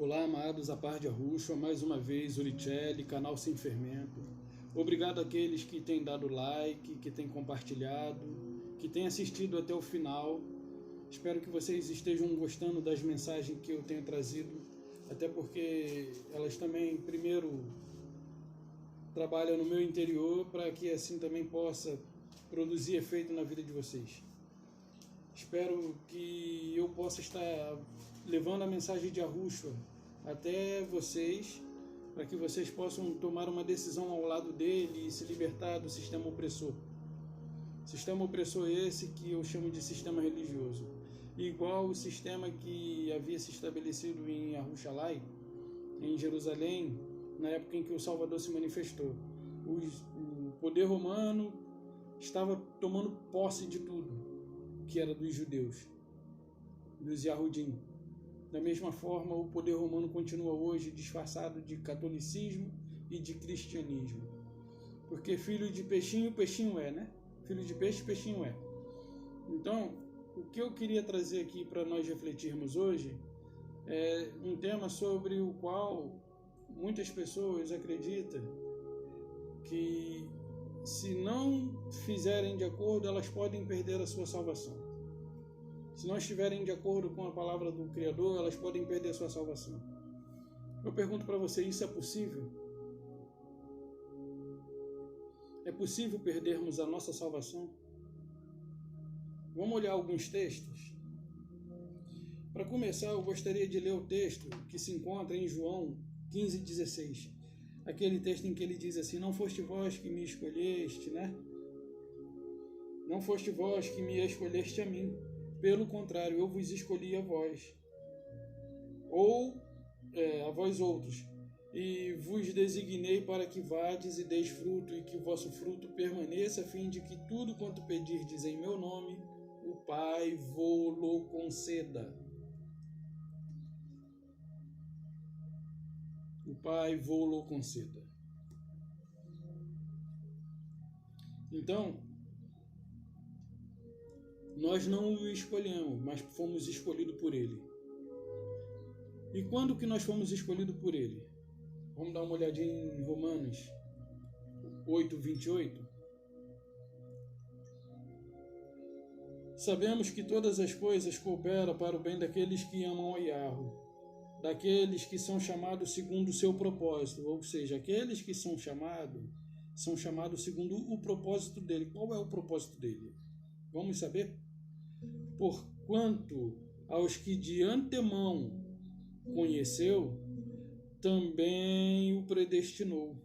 Olá, amados, a par de Arruxo, mais uma vez, Uricelli, canal Sem Fermento. Obrigado àqueles que têm dado like, que têm compartilhado, que têm assistido até o final. Espero que vocês estejam gostando das mensagens que eu tenho trazido, até porque elas também, primeiro, trabalham no meu interior, para que assim também possa produzir efeito na vida de vocês. Espero que eu possa estar levando a mensagem de Yahushua até vocês, para que vocês possam tomar uma decisão ao lado dele e se libertar do sistema opressor. Sistema opressor esse que eu chamo de sistema religioso. Igual o sistema que havia se estabelecido em Yarushalai, em Jerusalém, na época em que o Salvador se manifestou. O poder romano estava tomando posse de tudo que era dos judeus, dos Yahudim. Da mesma forma, o poder romano continua hoje disfarçado de catolicismo e de cristianismo. Porque filho de peixinho, peixinho é, né? Filho de peixe, peixinho é. Então, o que eu queria trazer aqui para nós refletirmos hoje é um tema sobre o qual muitas pessoas acreditam que, se não fizerem de acordo, elas podem perder a sua salvação. Se não estiverem de acordo com a palavra do Criador, elas podem perder a sua salvação. Eu pergunto para você, isso é possível? É possível perdermos a nossa salvação? Vamos olhar alguns textos? Para começar, eu gostaria de ler o texto que se encontra em João 15,16. Aquele texto em que ele diz assim: não foste vós que me escolheste, né? Não foste vós que me escolheste a mim. Pelo contrário, eu vos escolhi a vós. Ou a vós outros. E vos designei para que vades e deis fruto, e que o vosso fruto permaneça, a fim de que tudo quanto pedirdes em meu nome, o Pai vô-lo conceda. O Pai vô-lo conceda. Então, nós não o escolhemos, mas fomos escolhidos por ele. E quando que nós fomos escolhidos por ele? Vamos dar uma olhadinha em Romanos 8:28. Sabemos que todas as coisas cooperam para o bem daqueles que amam a Yahweh, daqueles que são chamados segundo o seu propósito, ou seja, aqueles que são chamados segundo o propósito dele. Qual é o propósito dele? Vamos saber? Porquanto aos que de antemão conheceu, também o predestinou,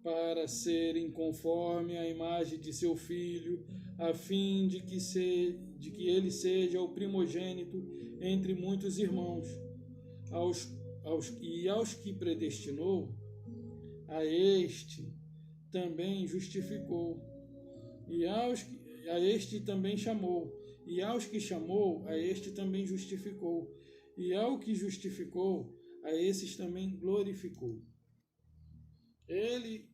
para serem conforme a imagem de seu Filho, a fim de que ele seja o primogênito entre muitos irmãos. Aos que predestinou, a este também justificou, e a este também chamou, e aos que chamou, a este também justificou, e ao que justificou, a esses também glorificou. Ele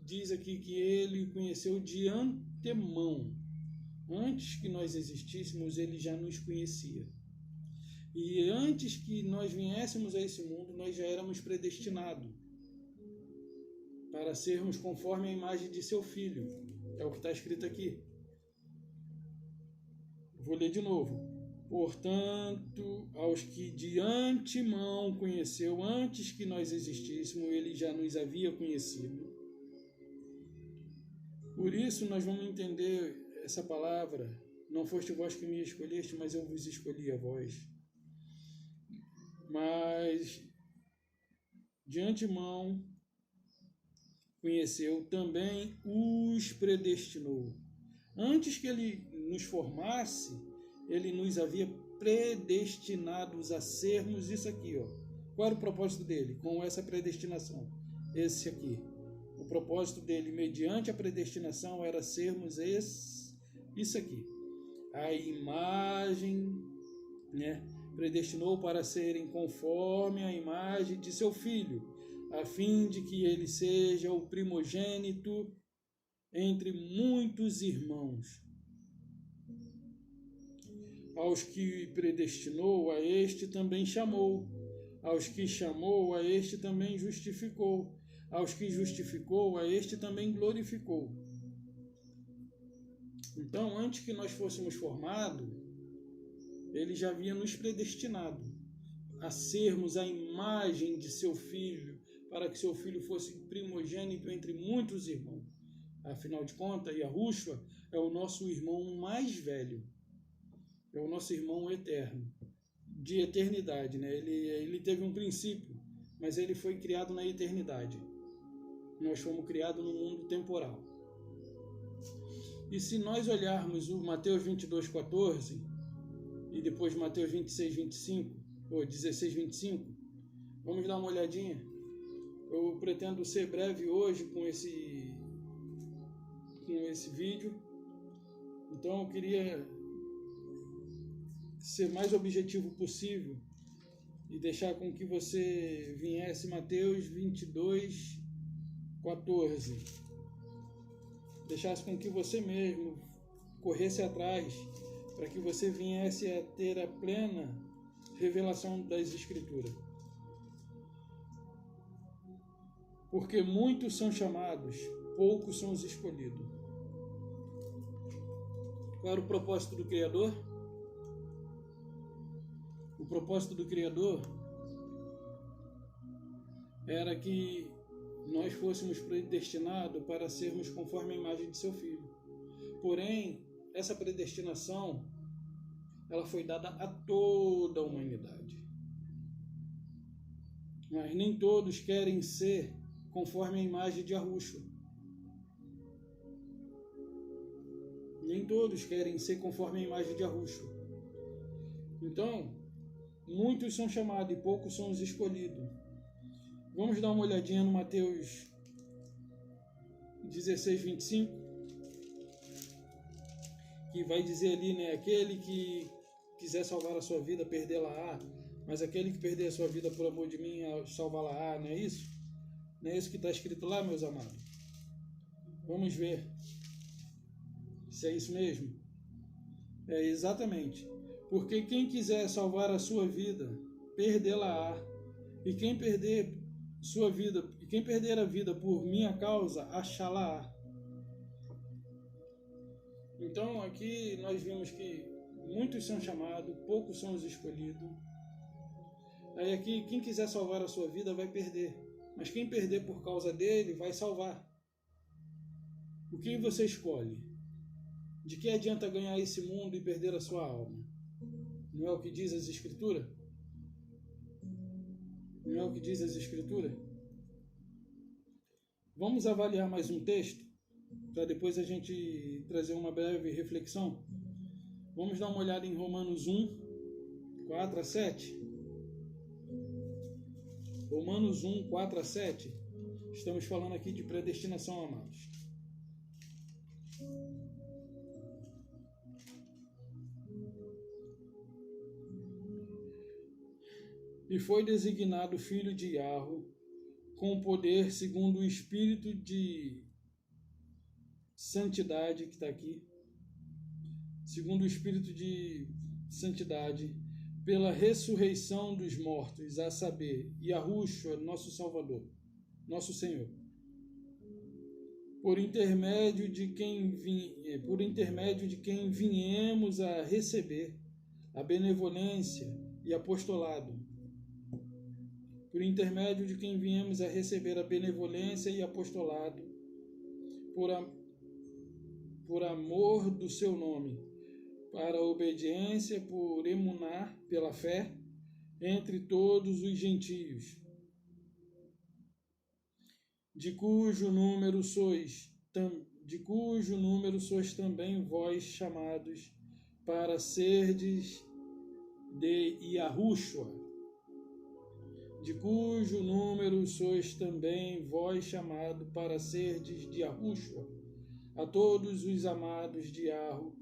diz aqui que ele conheceu de antemão. Antes que nós existíssemos, ele já nos conhecia. E antes que nós viéssemos a esse mundo, nós já éramos predestinados para sermos conforme a imagem de seu Filho. É o que está escrito aqui. Vou ler de novo. Portanto, aos que de antemão conheceu, antes que nós existíssemos, ele já nos havia conhecido. Por isso nós vamos entender essa palavra: não foste vós que me escolheste, mas eu vos escolhi a vós. Mas de antemão conheceu, também os predestinou. Antes que ele nos formasse, ele nos havia predestinados a sermos isso aqui, ó. Qual era o propósito dele com essa predestinação? Esse aqui. O propósito dele, mediante a predestinação, era sermos isso aqui. A imagem, né? Predestinou para serem conforme a imagem de seu Filho, a fim de que ele seja o primogênito entre muitos irmãos. Aos que predestinou, a este também chamou. Aos que chamou, a este também justificou. Aos que justificou, a este também glorificou. Então, antes que nós fôssemos formados, ele já havia nos predestinado a sermos a imagem de seu filho, para que seu filho fosse primogênito entre muitos irmãos. Afinal de contas, Yahushua é o nosso irmão mais velho, é o nosso irmão eterno, de eternidade, né? Ele teve um princípio, mas ele foi criado na eternidade. Nós fomos criados no mundo temporal. E se nós olharmos o Mateus 22:14 e depois Mateus 26:25 ou 16:25, vamos dar uma olhadinha. Eu pretendo ser breve hoje com esse vídeo, então eu queria ser mais objetivo possível e deixar com que você viesse Mateus 22:14, deixasse com que você mesmo corresse atrás, para que você viesse a ter a plena revelação das Escrituras. Porque muitos são chamados, poucos são os escolhidos. Qual era o propósito do Criador? O propósito do Criador era que nós fôssemos predestinados para sermos conforme a imagem de seu Filho. Porém, essa predestinação, ela foi dada a toda a humanidade. Mas nem todos querem ser conforme a imagem de Yahushua. Nem todos querem ser conforme a imagem de Yahushua. Então, muitos são chamados e poucos são os escolhidos. Vamos dar uma olhadinha no Mateus 16:25, que vai dizer ali, né? Aquele que quiser salvar a sua vida, perdê-la-á, mas aquele que perder a sua vida por amor de mim, salvá-la-á, não é isso? Não é isso que está escrito lá, meus amados? Vamos ver se é isso mesmo. É exatamente. Porque quem quiser salvar a sua vida, perdê-la-á. E quem perder sua vida, e quem perder a vida por minha causa, achá-la-á. Então aqui nós vimos que muitos são chamados, poucos são os escolhidos. Aí aqui, quem quiser salvar a sua vida vai perder. Mas quem perder por causa dele vai salvar. O que você escolhe? De que adianta ganhar esse mundo e perder a sua alma? Não é o que diz as Escrituras? Não é o que diz as Escrituras? Vamos avaliar mais um texto, para depois a gente trazer uma breve reflexão. Vamos dar uma olhada em Romanos 1:4-7. Romanos 1:4-7. Estamos falando aqui de predestinação, amados. E foi designado filho de Yahweh, com poder segundo o Espírito de santidade, que está aqui, segundo o Espírito de santidade, pela ressurreição dos mortos, a saber, Yahushua, nosso Salvador, nosso Senhor, por intermédio de quem viemos a receber a benevolência e apostolado, por intermédio de quem viemos a receber a benevolência e apostolado, por amor do seu nome, para a obediência, por emunar, pela fé, entre todos os gentios, de cujo número sois também vós chamados, para serdes de Yahushua, de cujo número sois também vós chamados para serdes de Yahushua, a todos os amados de Yahweh,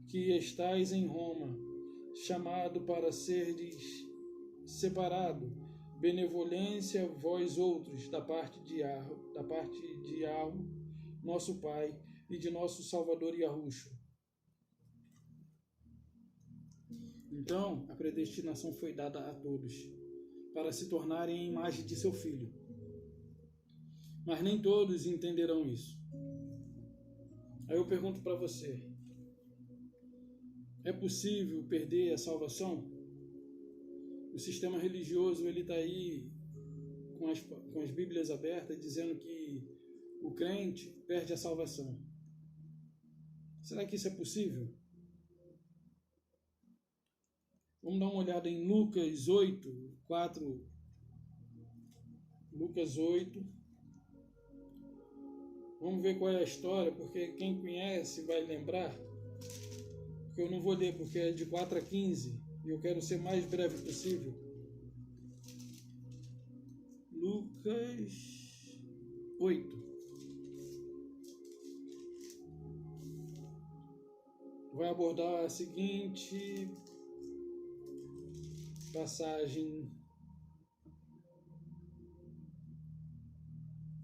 que estáis em Roma, chamado para serdes separado, benevolência vós outros, da parte de Yahweh, nosso Pai, e de nosso Salvador Yahushua. Então, a predestinação foi dada a todos. para se tornarem a imagem de seu filho. Mas nem todos entenderão isso. Aí eu pergunto para você, é possível perder a salvação? O sistema religioso ele está aí com as Bíblias abertas dizendo que o crente perde a salvação. Será que isso é possível? Vamos dar uma olhada em Lucas 8, 4. Lucas 8. Vamos ver qual é a história, porque quem conhece vai lembrar. Porque eu não vou ler, porque é de 4 a 15. E eu quero ser mais breve possível. Lucas 8. Vai abordar a seguinte passagem.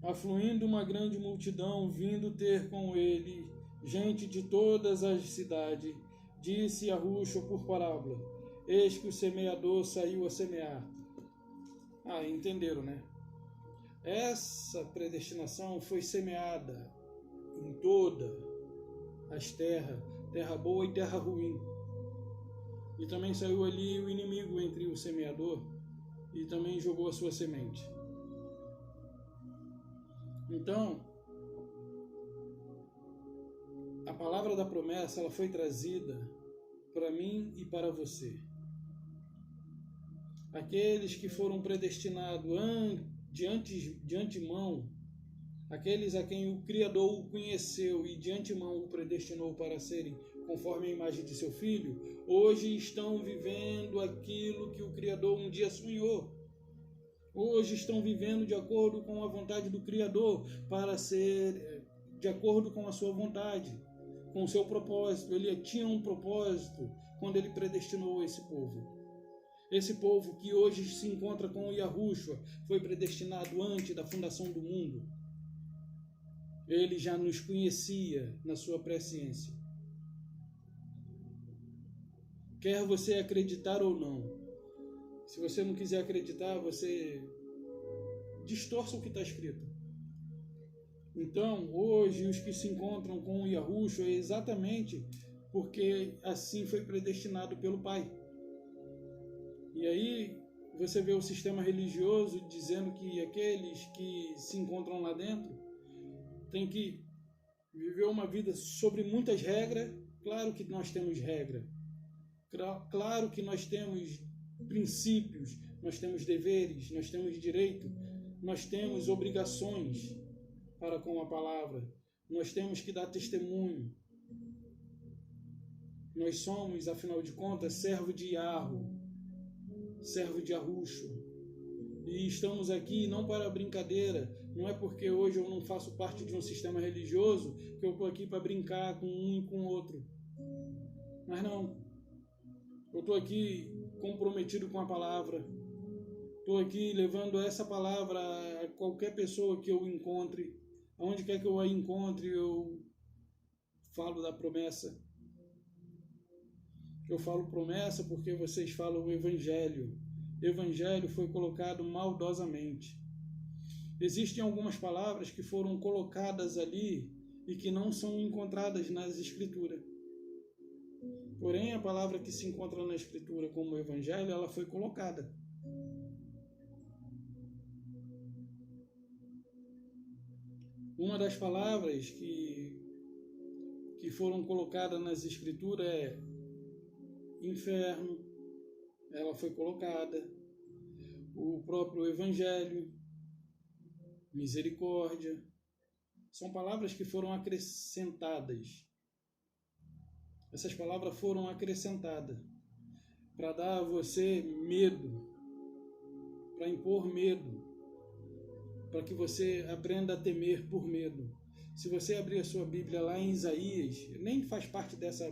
Afluindo uma grande multidão, vindo ter com ele gente de todas as cidades, disse Yahushua por parábola: eis que o semeador saiu a semear. Entenderam, né? Essa predestinação foi semeada em todas as terras, terra boa e terra ruim. E também saiu ali o inimigo entre o semeador e também jogou a sua semente. Então, a palavra da promessa ela foi trazida para mim e para você. Aqueles que foram predestinados de antemão, aqueles a quem o Criador o conheceu e de antemão o predestinou para serem conforme a imagem de seu Filho, hoje estão vivendo aquilo que o Criador um dia sonhou. Hoje estão vivendo de acordo com a vontade do Criador, para ser de acordo com a sua vontade, com o seu propósito. Ele tinha um propósito quando ele predestinou esse povo. Esse povo que hoje se encontra com o Yahushua foi predestinado antes da fundação do mundo. Ele já nos conhecia na sua presciência. Quer você acreditar ou não. Se você não quiser acreditar, você distorce o que está escrito. Então, hoje, os que se encontram com o Yahushua é exatamente porque assim foi predestinado pelo Pai. E aí, você vê o sistema religioso dizendo que aqueles que se encontram lá dentro têm que viver uma vida sobre muitas regras. Claro que nós temos regra. Claro que nós temos princípios, nós temos deveres, nós temos direito, nós temos obrigações para com a palavra, nós temos que dar testemunho. Nós somos, afinal de contas, servo de Yahu, servo de Yahushua. E estamos aqui não para brincadeira, não é porque hoje eu não faço parte de um sistema religioso que eu estou aqui para brincar com um e com o outro. Mas não. Eu estou aqui comprometido com a palavra. Estou aqui levando essa palavra a qualquer pessoa que eu encontre. Aonde quer que eu a encontre, eu falo da promessa. Eu falo promessa porque vocês falam o Evangelho. Evangelho foi colocado maldosamente. Existem algumas palavras que foram colocadas ali e que não são encontradas nas Escrituras. Porém, a palavra que se encontra na Escritura como Evangelho, ela foi colocada. Uma das palavras que foram colocadas nas Escrituras é inferno, ela foi colocada. O próprio Evangelho, misericórdia, são palavras que foram acrescentadas. Essas palavras foram acrescentadas para dar a você medo, para impor medo, para que você aprenda a temer por medo. Se você abrir a sua Bíblia lá em Isaías, nem faz parte dessa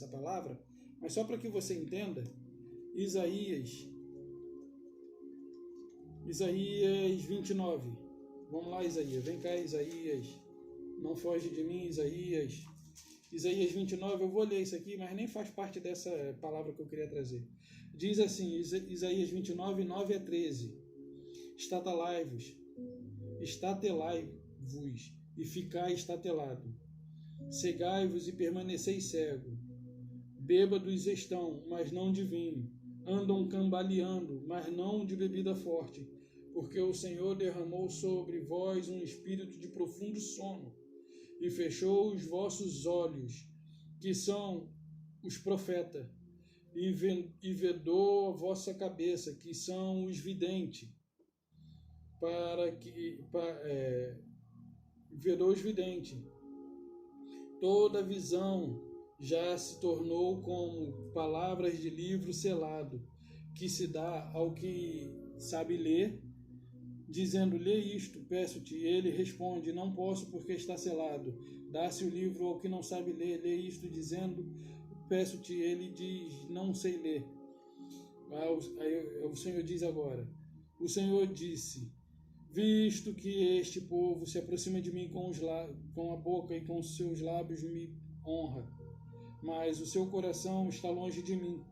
palavra, mas só para que você entenda, Isaías 29. Vamos lá, Isaías. Vem cá, Isaías. Não foge de mim, Isaías. Isaías 29, eu vou ler isso aqui, mas nem faz parte dessa palavra que eu queria trazer. Diz assim, Isaías 29, 9 a 13. Estatelai-vos e ficai estatelado. Cegai-vos e permaneceis cego. Bêbados estão, mas não de vinho. Andam cambaleando, mas não de bebida forte. Porque o Senhor derramou sobre vós um espírito de profundo sono e fechou os vossos olhos, que são os profetas, e vedou a vossa cabeça, que são os videntes, vedou os videntes. Toda visão já se tornou como palavras de livro selado, que se dá ao que sabe ler, dizendo, lê isto, peço-te. Ele responde, não posso porque está selado. Dá-se o livro ao que não sabe ler, lê isto, dizendo, peço-te. Ele diz, não sei ler. Aí o Senhor diz agora, o Senhor disse, visto que este povo se aproxima de mim com a boca e com os seus lábios me honra, mas o seu coração está longe de mim,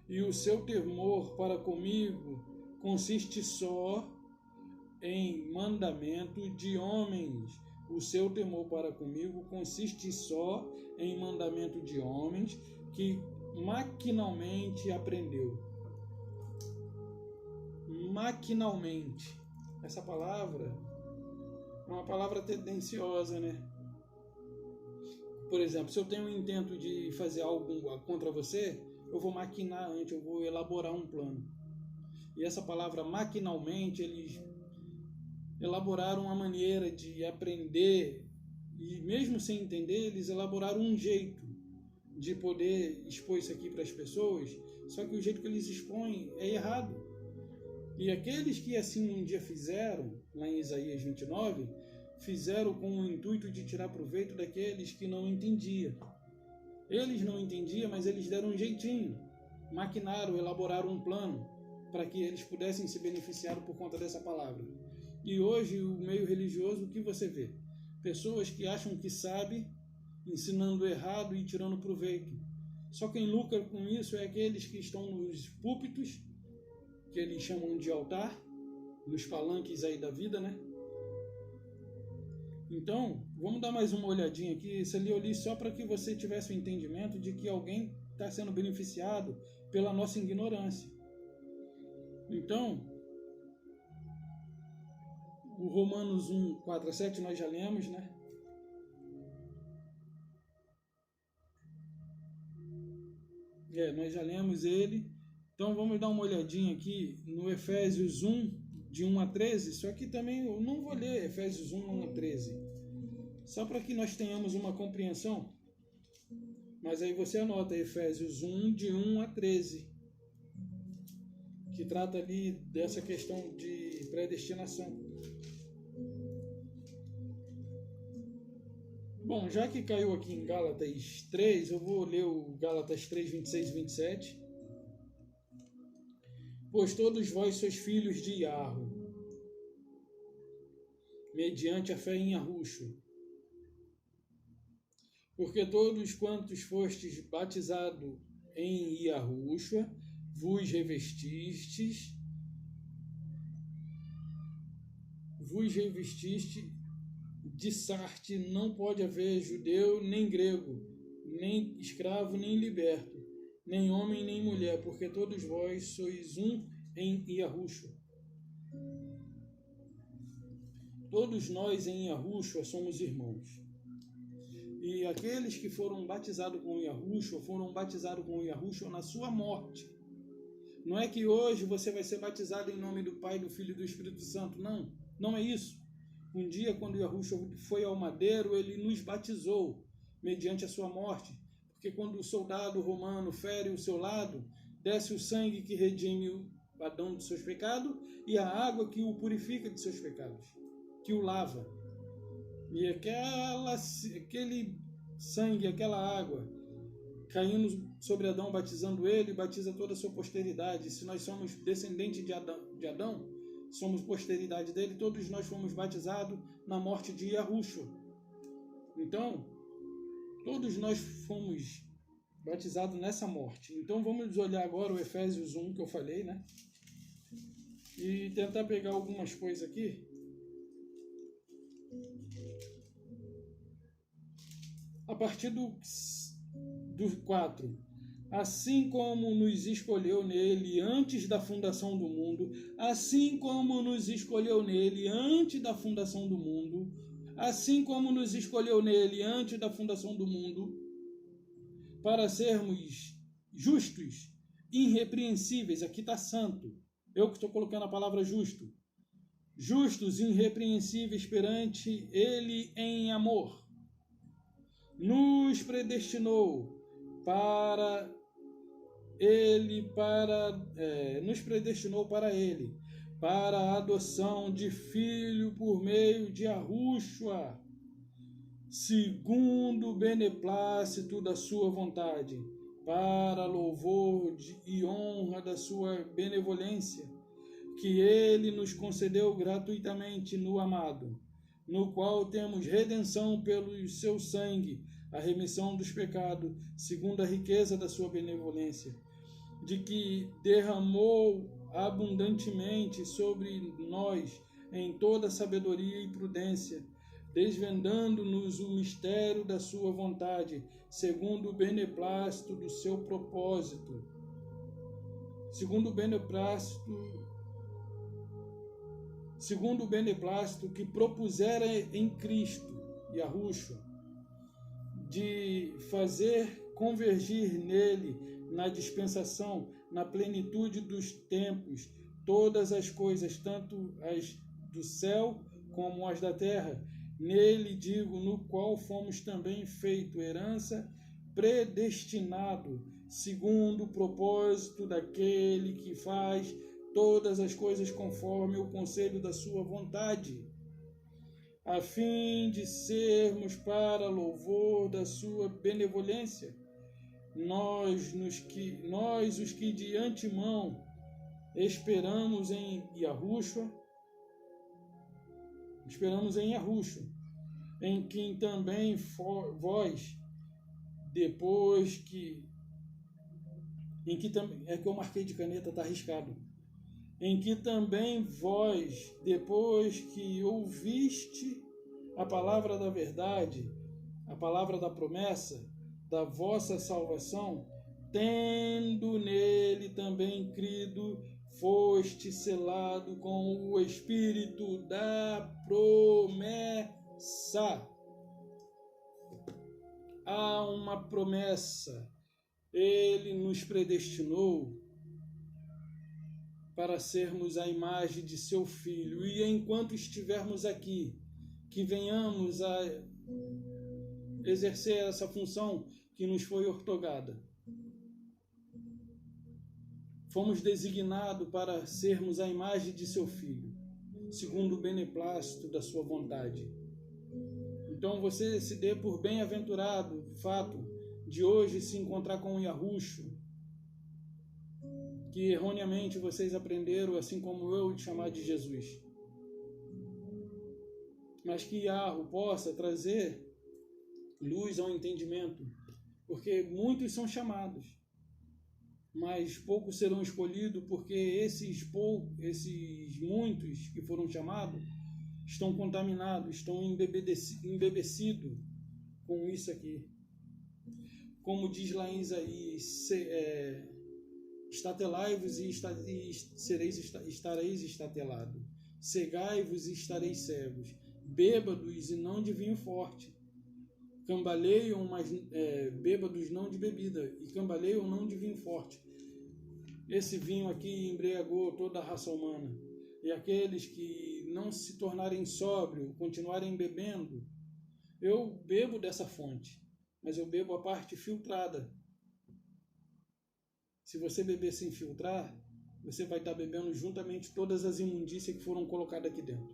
e o seu temor para comigo consiste só em mandamento de homens. O seu temor para comigo consiste só em mandamento de homens que maquinalmente aprendeu. Maquinalmente. Essa palavra é uma palavra tendenciosa, né? Por exemplo, se eu tenho um intento de fazer algo contra você, eu vou maquinar antes, eu vou elaborar um plano. E essa palavra maquinalmente, eles elaboraram uma maneira de aprender, e mesmo sem entender, eles elaboraram um jeito de poder expor isso aqui para as pessoas, só que o jeito que eles expõem é errado. E aqueles que assim um dia fizeram, lá em Isaías 29, fizeram com o intuito de tirar proveito daqueles que não entendiam. Eles não entendiam, mas eles deram um jeitinho, maquinaram, elaboraram um plano para que eles pudessem se beneficiar por conta dessa palavra. E hoje, o meio religioso, o que você vê? Pessoas que acham que sabem, ensinando errado e tirando proveito. Só quem lucra com isso é aqueles que estão nos púlpitos, que eles chamam de altar, nos palanques aí da vida, né? Então, vamos dar mais uma olhadinha aqui. Isso ali eu li só para que você tivesse o entendimento de que alguém está sendo beneficiado pela nossa ignorância. Então, o Romanos 1, 4 a 7 nós já lemos, né? Nós já lemos ele. Então vamos dar uma olhadinha aqui no Efésios 1, de 1 a 13. Só que também eu não vou ler Efésios 1, 1 a 13. Só para que nós tenhamos uma compreensão. Mas aí você anota Efésios 1, de 1 a 13. Que trata ali dessa questão de predestinação. Bom, já que caiu aqui em Gálatas 3, eu vou ler o Gálatas 3, 26 e 27. Pois todos vós sois filhos de Iarro, mediante a fé em Yahushua. Porque todos quantos fostes batizados em Yahushua, vos revestistes dissarte, não pode haver judeu nem grego, nem escravo nem liberto, nem homem nem mulher, porque todos vós sois um em Yahushua. Todos nós em Yahushua somos irmãos. E aqueles que foram batizados com Yahushua, foram batizados com Yahushua na sua morte. Não é que hoje você vai ser batizado em nome do Pai, do Filho e do Espírito Santo. Não, não é isso. Um dia, quando Yahushua foi ao madeiro, ele nos batizou mediante a sua morte. Porque quando o soldado romano fere o seu lado, desce o sangue que redime o Adão dos seus pecados e a água que o purifica de seus pecados, que o lava. E aquele sangue, aquela água, caindo sobre Adão, batizando ele, batiza toda a sua posteridade. Se nós somos descendentes de Adão, somos posteridade dele, todos nós fomos batizados na morte de Yahushua. Então, todos nós fomos batizado nessa morte. Então vamos olhar agora o Efésios 1 que eu falei, né? E tentar pegar algumas coisas aqui. A partir do 4. Assim como nos escolheu nele antes da fundação do mundo, assim como nos escolheu nele antes da fundação do mundo, assim como nos escolheu nele antes da fundação do mundo, para sermos justos, irrepreensíveis. Aqui está santo. Eu que estou colocando a palavra justo. Justos, irrepreensíveis perante ele em amor. Nos predestinou para ele, para a adoção de filho por meio de Yahushua, segundo o beneplácito da sua vontade, para louvor e honra da sua benevolência, que ele nos concedeu gratuitamente no amado, no qual temos redenção pelo seu sangue, a remissão dos pecados, segundo a riqueza da sua benevolência, de que derramou abundantemente sobre nós em toda sabedoria e prudência, desvendando-nos o mistério da sua vontade, segundo o beneplácito do seu propósito, segundo o beneplácito que propusera em Cristo, Yahushua, de fazer convergir nele, na dispensação, na plenitude dos tempos, todas as coisas, tanto as do céu como as da terra. Nele, digo, no qual fomos também feito herança, predestinado, segundo o propósito daquele que faz todas as coisas conforme o conselho da sua vontade, a fim de sermos para louvor da sua benevolência, nós os que de antemão esperamos em Yahushua, em quem também vós, depois que... Em que também... É que eu marquei de caneta, está arriscado. Em que também vós, depois que ouviste a palavra da verdade, a palavra da promessa, da vossa salvação, tendo nele também crido, foste selado com o Espírito da promessa. Há uma promessa. Ele nos predestinou para sermos a imagem de seu Filho. E enquanto estivermos aqui, que venhamos a exercer essa função que nos foi outorgada. Fomos designados para sermos a imagem de seu Filho, segundo o beneplácito da sua vontade. Então você se dê por bem-aventurado o fato de hoje se encontrar com o Yahushua, que erroneamente vocês aprenderam, assim como eu, de chamar de Jesus. Mas que Yahu possa trazer luz ao entendimento, porque muitos são chamados, mas poucos serão escolhidos, porque esses muitos que foram chamados estão contaminados, estão embebecidos com isso aqui. Como diz lá em Isaías, estatelai-vos e estareis estatelados, cegai-vos e estareis cegos, bêbados e não de vinho forte, cambaleiam, mas bêbados não de bebida, e cambaleiam não de vinho forte. Esse vinho aqui embriagou toda a raça humana, e aqueles que não se tornarem sóbrios, continuarem bebendo, eu bebo dessa fonte, mas eu bebo a parte filtrada. Se você beber sem filtrar, você vai estar bebendo juntamente todas as imundícias que foram colocadas aqui dentro.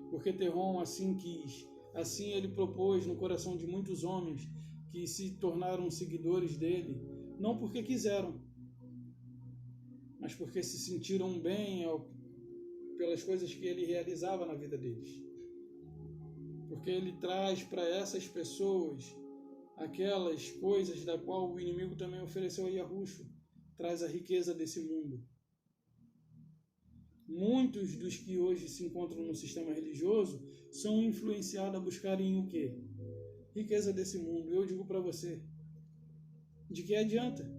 Porque Terron assim quis, assim ele propôs no coração de muitos homens que se tornaram seguidores dele, não porque quiseram, mas porque se sentiram bem pelas coisas que ele realizava na vida deles. Porque ele traz para essas pessoas aquelas coisas da qual o inimigo também ofereceu a Yahushua, traz a riqueza desse mundo. Muitos dos que hoje se encontram no sistema religioso são influenciados a buscarem o quê? Riqueza desse mundo. Eu digo para você, de que adianta?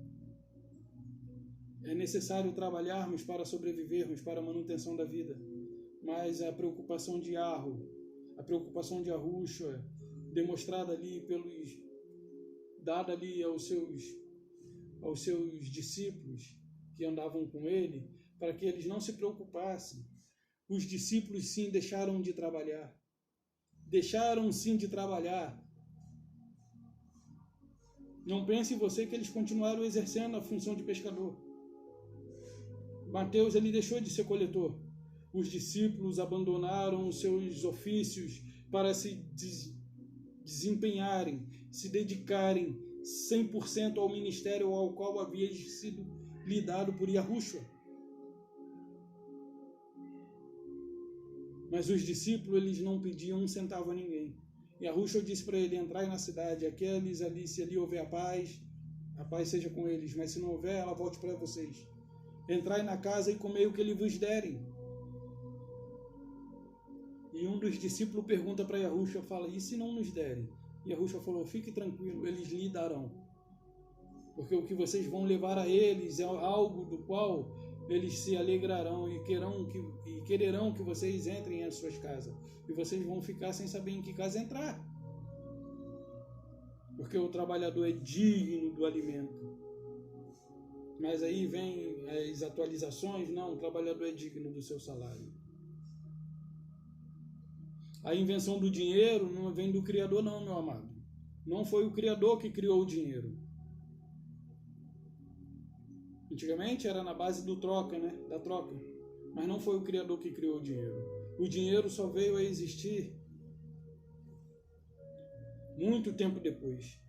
É necessário trabalharmos para sobrevivermos, para a manutenção da vida. Mas a preocupação de Yahweh, a preocupação de Yahushua, demonstrada ali dada ali aos seus discípulos que andavam com ele, para que eles não se preocupassem. Os discípulos sim deixaram de trabalhar. Deixaram sim de trabalhar. Não pense você que eles continuaram exercendo a função de pescador. Mateus, ele deixou de ser coletor. Os discípulos abandonaram os seus ofícios para se desempenharem, se dedicarem 100% ao ministério ao qual havia sido lhe dado por Yahushua. Mas os discípulos, eles não pediam um centavo a ninguém. Yahushua disse para ele: entrai na cidade, aqueles ali, se ali houver a paz seja com eles, mas se não houver, ela volte para vocês. Entrai na casa e comei o que ele vos derem. E um dos discípulos pergunta para Yahushua, fala: e se não nos derem? Yahushua falou: fique tranquilo, eles lhe darão. Porque o que vocês vão levar a eles é algo do qual eles se alegrarão e quererão que vocês entrem em suas casas. E vocês vão ficar sem saber em que casa entrar. Porque o trabalhador é digno do alimento. Mas aí vem as atualizações: não, o trabalhador é digno do seu salário. A invenção do dinheiro não vem do Criador, não, meu amado. Não foi o Criador que criou o dinheiro. Antigamente era na base do troca, né? Da troca. Mas não foi o Criador que criou o dinheiro. O dinheiro só veio a existir muito tempo depois.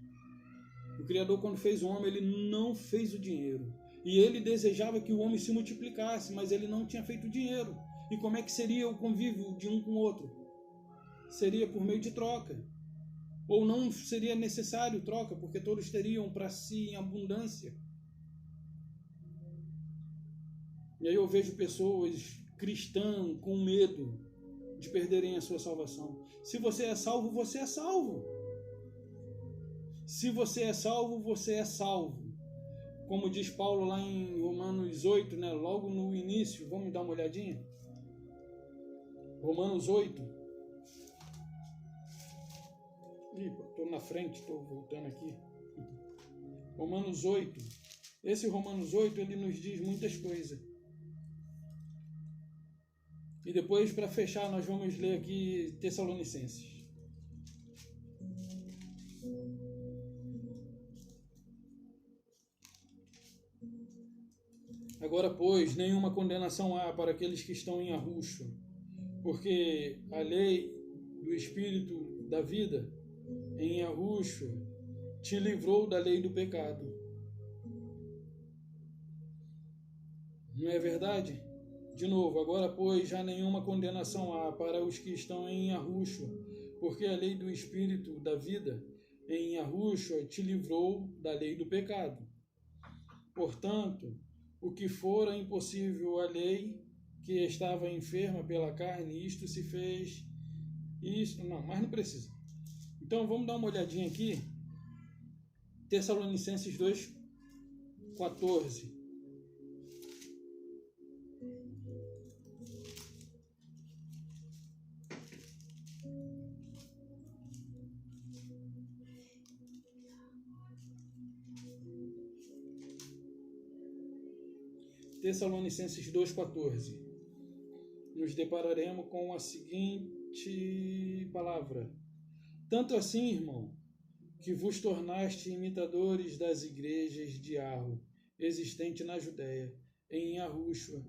O Criador, quando fez o homem, ele não fez o dinheiro. E ele desejava que o homem se multiplicasse, mas ele não tinha feito dinheiro. E como é que seria o convívio de um com o outro? Seria por meio de troca. Ou não seria necessário troca, porque todos teriam para si em abundância. E aí eu vejo pessoas cristãs com medo de perderem a sua salvação. Se você é salvo, você é salvo. Se você é salvo, você é salvo. Como diz Paulo lá em Romanos 8, né? Logo no início, vamos dar uma olhadinha? Romanos 8. Estou na frente, estou voltando aqui. Romanos 8. Esse Romanos 8, ele nos diz muitas coisas. E depois, para fechar, nós vamos ler aqui Tessalonicenses. Agora, pois, nenhuma condenação há para aqueles que estão em Yahushua, porque a lei do Espírito da vida em Yahushua te livrou da lei do pecado. Não é verdade? De novo, agora, pois, já nenhuma condenação há para os que estão em Yahushua, porque a lei do Espírito da vida em Yahushua te livrou da lei do pecado. Portanto, o que fora impossível à lei, que estava enferma pela carne, isto se fez... Isto não, mas não precisa. Então, vamos dar uma olhadinha aqui. Tessalonicenses 2, 14. Tessalonicenses 2,14. Nos depararemos com a seguinte palavra: tanto assim, irmão, que vos tornaste imitadores das igrejas de Arro, existente na Judéia, em Yahushua,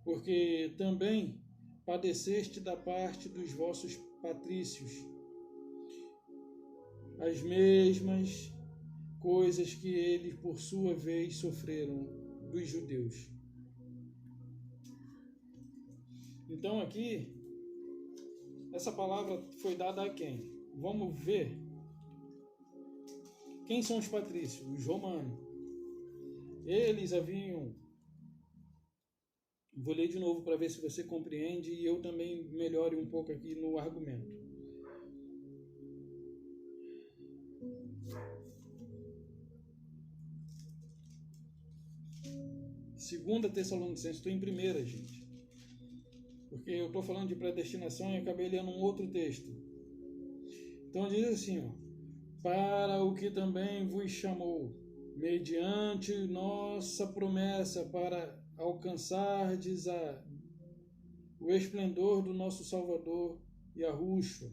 porque também padeceste da parte dos vossos patrícios as mesmas coisas que eles, por sua vez, sofreram dos judeus. Então aqui, essa palavra foi dada a quem? Vamos ver. Quem são os patrícios? Os romanos. Eles haviam... Vou ler de novo para ver se você compreende e eu também melhore um pouco aqui no argumento. Segunda Tessalonicenses, estou em primeira, gente. Porque eu estou falando de predestinação e acabei lendo um outro texto. Então diz assim, ó, para o que também vos chamou, mediante nossa promessa para alcançardes o esplendor do nosso Salvador Yahushua.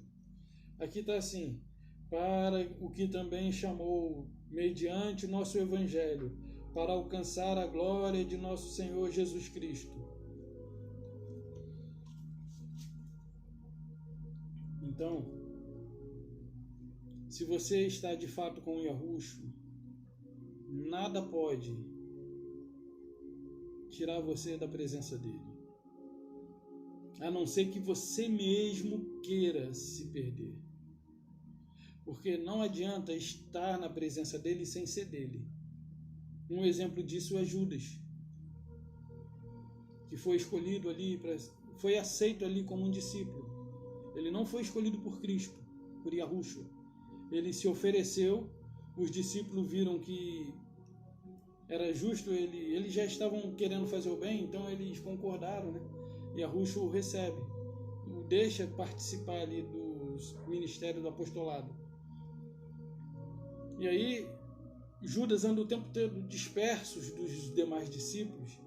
Aqui está assim, para o que também chamou, mediante nosso Evangelho, para alcançar a glória de nosso Senhor Jesus Cristo. Então, se você está de fato com o Yahushua, nada pode tirar você da presença dele, a não ser que você mesmo queira se perder. Porque não adianta estar na presença dele sem ser dele. Um exemplo disso é Judas, que foi escolhido ali, foi aceito ali como um discípulo. Ele não foi escolhido por Cristo, por Yahushua. Ele se ofereceu, os discípulos viram que era justo, eles já estavam querendo fazer o bem, então eles concordaram, né? Yahushua o recebe, o deixa participar ali do ministério do apostolado. E aí, Judas anda o tempo todo dispersos dos demais discípulos,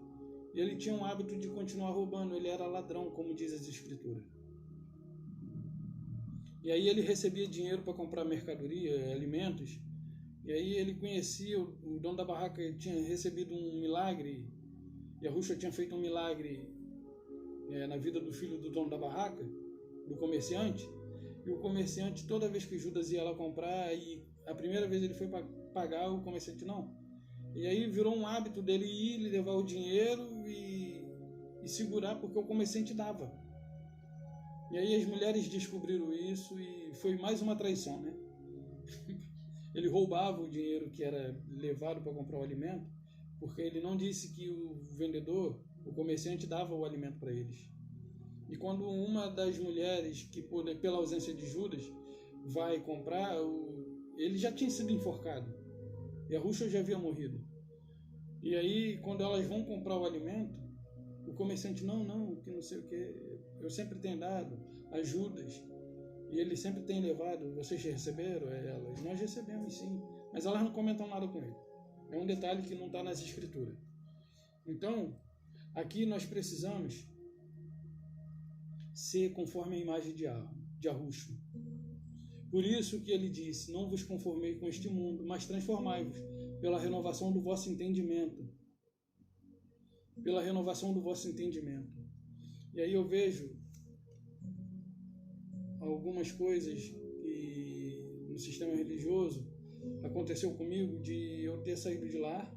e ele tinha um hábito de continuar roubando, ele era ladrão, como diz as Escrituras. E aí ele recebia dinheiro para comprar mercadoria, alimentos, e aí ele conhecia o dono da barraca, ele tinha recebido um milagre, Yahushua tinha feito um milagre na vida do filho do dono da barraca, do comerciante, e o comerciante, toda vez que Judas ia lá comprar, e a primeira vez ele foi pagar, o comerciante não. E aí virou um hábito dele ir levar o dinheiro e segurar, porque o comerciante dava. E aí as mulheres descobriram isso e foi mais uma traição, né? Ele roubava o dinheiro que era levado para comprar o alimento, porque ele não disse que o vendedor, o comerciante, dava o alimento para eles. E quando uma das mulheres, que pela ausência de Judas, vai comprar, ele já tinha sido enforcado. Yahushua já havia morrido. E aí, quando elas vão comprar o alimento, o comerciante, não, que não sei o que, eu sempre tenho dado ajudas, e ele sempre tem levado, vocês receberam? Elas, nós recebemos sim, mas elas não comentam nada com ele. É um detalhe que não está nas Escrituras. Então, aqui nós precisamos ser conforme a imagem de Yahushua. Por isso que ele disse, não vos conformei com este mundo, mas transformai-vos pela renovação do vosso entendimento. Pela renovação do vosso entendimento. E aí eu vejo algumas coisas que no sistema religioso aconteceu comigo, de eu ter saído de lá,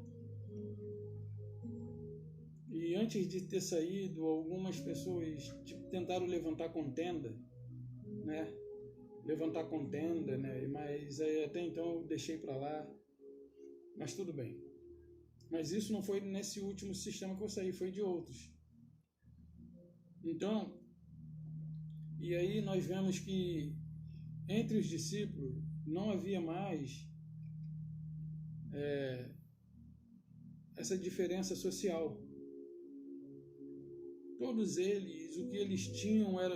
e antes de ter saído, algumas pessoas tentaram levantar contenda, né? Mas até então eu deixei para lá, mas tudo bem. Mas isso não foi nesse último sistema que eu saí, foi de outros. Então, e aí nós vemos que entre os discípulos não havia mais essa diferença social. Todos eles, o que eles tinham era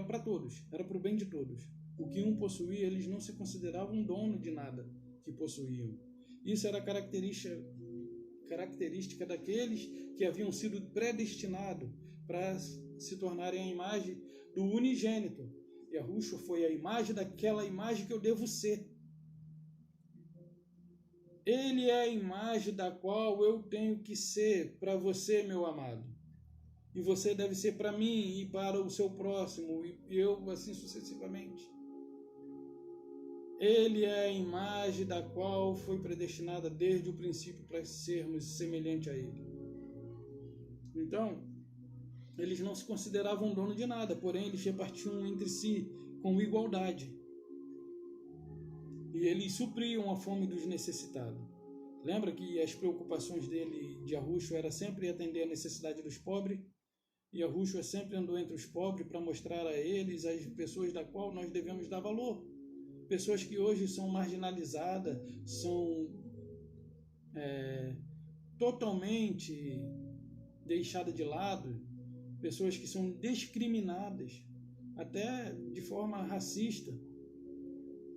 para todos, era para o bem de todos. O que um possuía, eles não se consideravam dono de nada que possuíam. Isso era característica daqueles que haviam sido predestinados para se tornarem a imagem do unigênito. Yahushua foi a imagem daquela imagem que eu devo ser. Ele é a imagem da qual eu tenho que ser para você, meu amado. E você deve ser para mim e para o seu próximo, e eu assim sucessivamente. Ele é a imagem da qual foi predestinada desde o princípio para sermos semelhantes a ele. Então, eles não se consideravam dono de nada, porém eles repartiam entre si com igualdade. e eles supriam a fome dos necessitados. Lembra que as preocupações dele, de Yahushua, era sempre atender a necessidade dos pobres? E Yahushua sempre andou entre os pobres para mostrar a eles as pessoas da qual nós devemos dar valor. Pessoas que hoje são marginalizadas, são totalmente deixadas de lado, pessoas que são discriminadas, até de forma racista,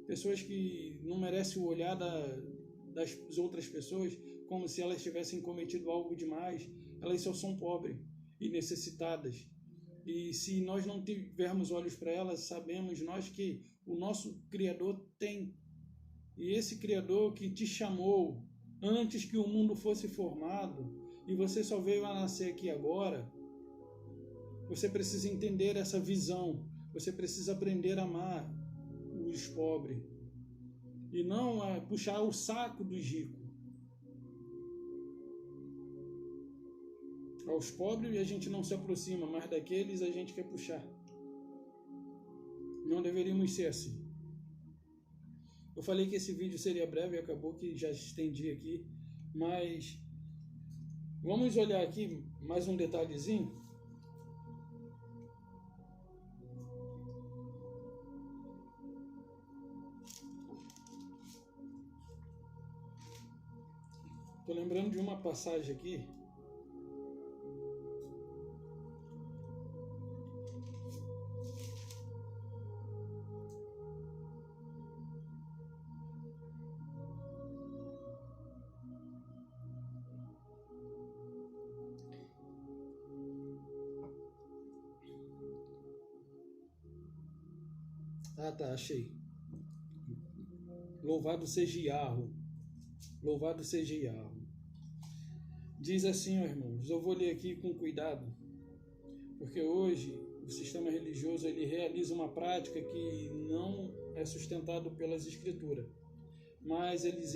pessoas que não merecem o olhar das outras pessoas como se elas tivessem cometido algo demais. Elas só são pobres e necessitadas. E se nós não tivermos olhos para elas, sabemos nós que o nosso Criador tem. E esse Criador que te chamou antes que o mundo fosse formado, e você só veio a nascer aqui agora, você precisa entender essa visão. Você precisa aprender a amar os pobres e não a puxar o saco dos ricos. Aos pobres a gente não se aproxima, mas daqueles a gente quer puxar. Não deveríamos ser assim. Eu falei que esse vídeo seria breve e acabou que já estendi aqui, mas vamos olhar aqui mais um detalhezinho. Estou lembrando de uma passagem aqui. Ah, tá, achei. Louvado seja Yahweh. Louvado seja Yahweh. Diz assim, ó, irmãos, eu vou ler aqui com cuidado, porque hoje o sistema religioso ele realiza uma prática que não é sustentado pelas escrituras, mas eles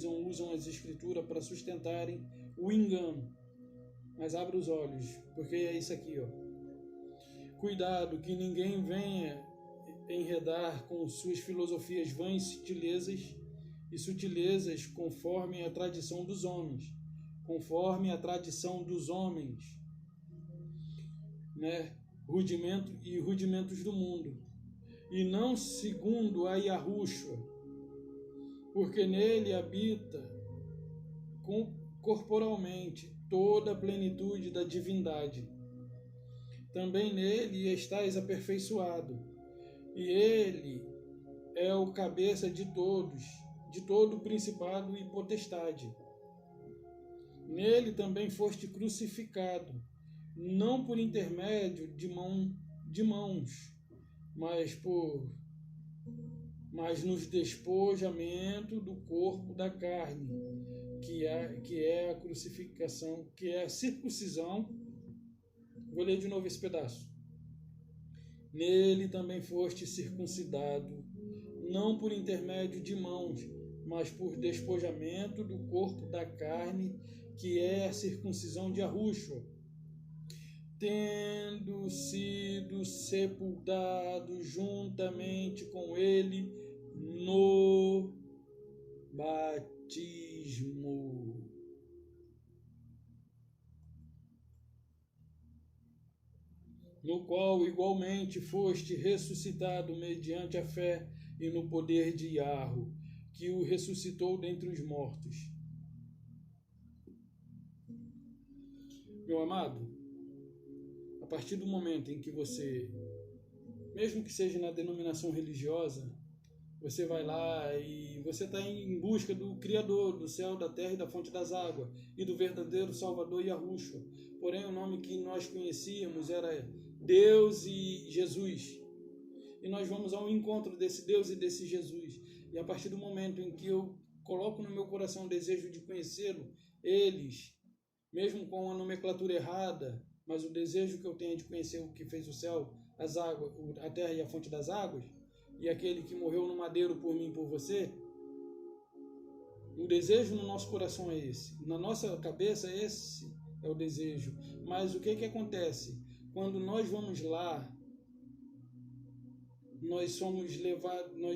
usam as escrituras para sustentarem o engano. Mas abra os olhos, porque é isso aqui, ó. Cuidado que ninguém venha enredar com suas filosofias vãs e sutilezas conforme a tradição dos homens, né? Rudimentos do mundo, e não segundo a Yahushua, porque nele habita corporalmente toda a plenitude da divindade. Também nele estais aperfeiçoado, e ele é o cabeça de todo principado e potestade. Nele também foste crucificado, não por intermédio de mãos, mas nos despojamento do corpo da carne, que é a crucificação, que é a circuncisão. Vou ler de novo esse pedaço. Nele também foste circuncidado, não por intermédio de mãos, mas por despojamento do corpo da carne, que é a circuncisão de Yahushua, tendo sido sepultado juntamente com ele no batismo. No qual igualmente foste ressuscitado mediante a fé e no poder de Yahweh, que o ressuscitou dentre os mortos. Meu amado, a partir do momento em que você, mesmo que seja na denominação religiosa, você vai lá e você está em busca do Criador, do céu, da terra e da fonte das águas, e do verdadeiro Salvador Yahushua. Porém, o nome que nós conhecíamos era Deus e Jesus. E nós vamos ao encontro desse Deus e desse Jesus. E a partir do momento em que eu coloco no meu coração o desejo de conhecê-lo, eles, mesmo com a nomenclatura errada, mas o desejo que eu tenho de conhecer o que fez o céu, as águas, a terra e a fonte das águas, e aquele que morreu no madeiro por mim e por você, o desejo no nosso coração é esse. Na nossa cabeça, esse é o desejo. Mas o que acontece? Quando nós vamos lá nós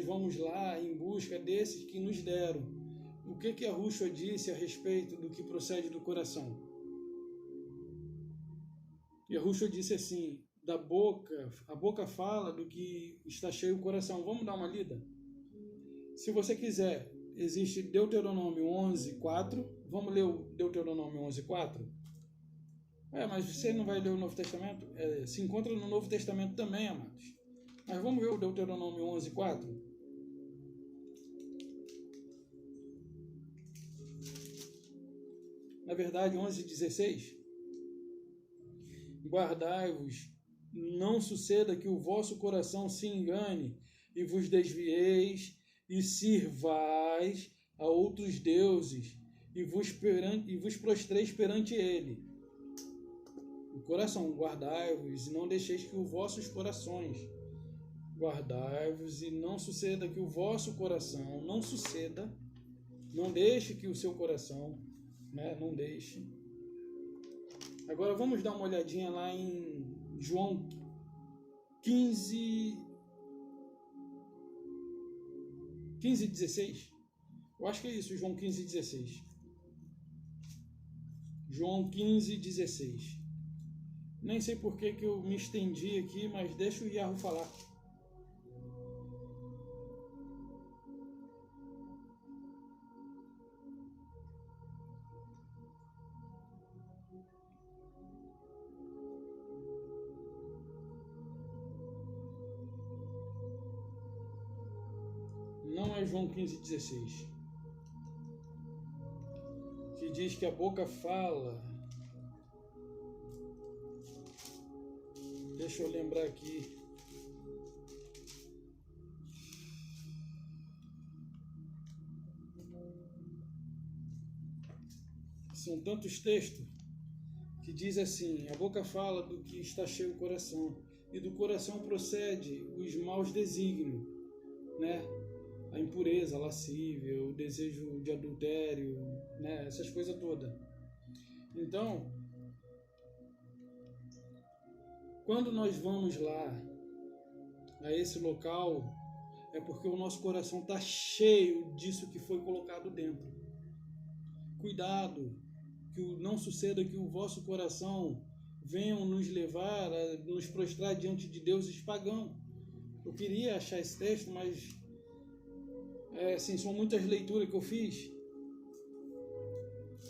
vamos lá em busca desses que nos deram. O que Yahushua disse a respeito do que procede do coração? Yahushua disse assim, a boca fala do que está cheio o coração. Vamos dar uma lida? Se você quiser, existe Deuteronômio 11:4. Vamos ler o Deuteronômio 11:4? Mas você não vai ler o Novo Testamento? Se encontra no Novo Testamento também, amados. Mas vamos ver o Deuteronômio 11:4? Na verdade, 11:16. Guardai-vos, não suceda que o vosso coração se engane e vos desvieis e sirvais a outros deuses e vos prostreis perante ele. O coração, guardai-vos e não deixeis que os vossos corações, guardai-vos e não suceda que o vosso coração, não deixe que o seu coração, não deixe. Agora vamos dar uma olhadinha lá em João 15:16. Eu acho que é isso, João 15:16. João 15:16. Nem sei por que eu me estendi aqui, mas deixa o Iahu falar. Não é João 15:16, que diz que a boca fala. Deixa eu lembrar aqui. São tantos textos que diz assim: a boca fala do que está cheio o coração, e do coração procede os maus desígnios, a impureza, a lascívia, o desejo de adultério, essas coisas todas. Então, quando nós vamos lá, a esse local, é porque o nosso coração está cheio disso que foi colocado dentro. Cuidado, que não suceda que o vosso coração venham nos levar a nos prostrar diante de deuses pagãos. Eu queria achar esse texto, mas são muitas leituras que eu fiz.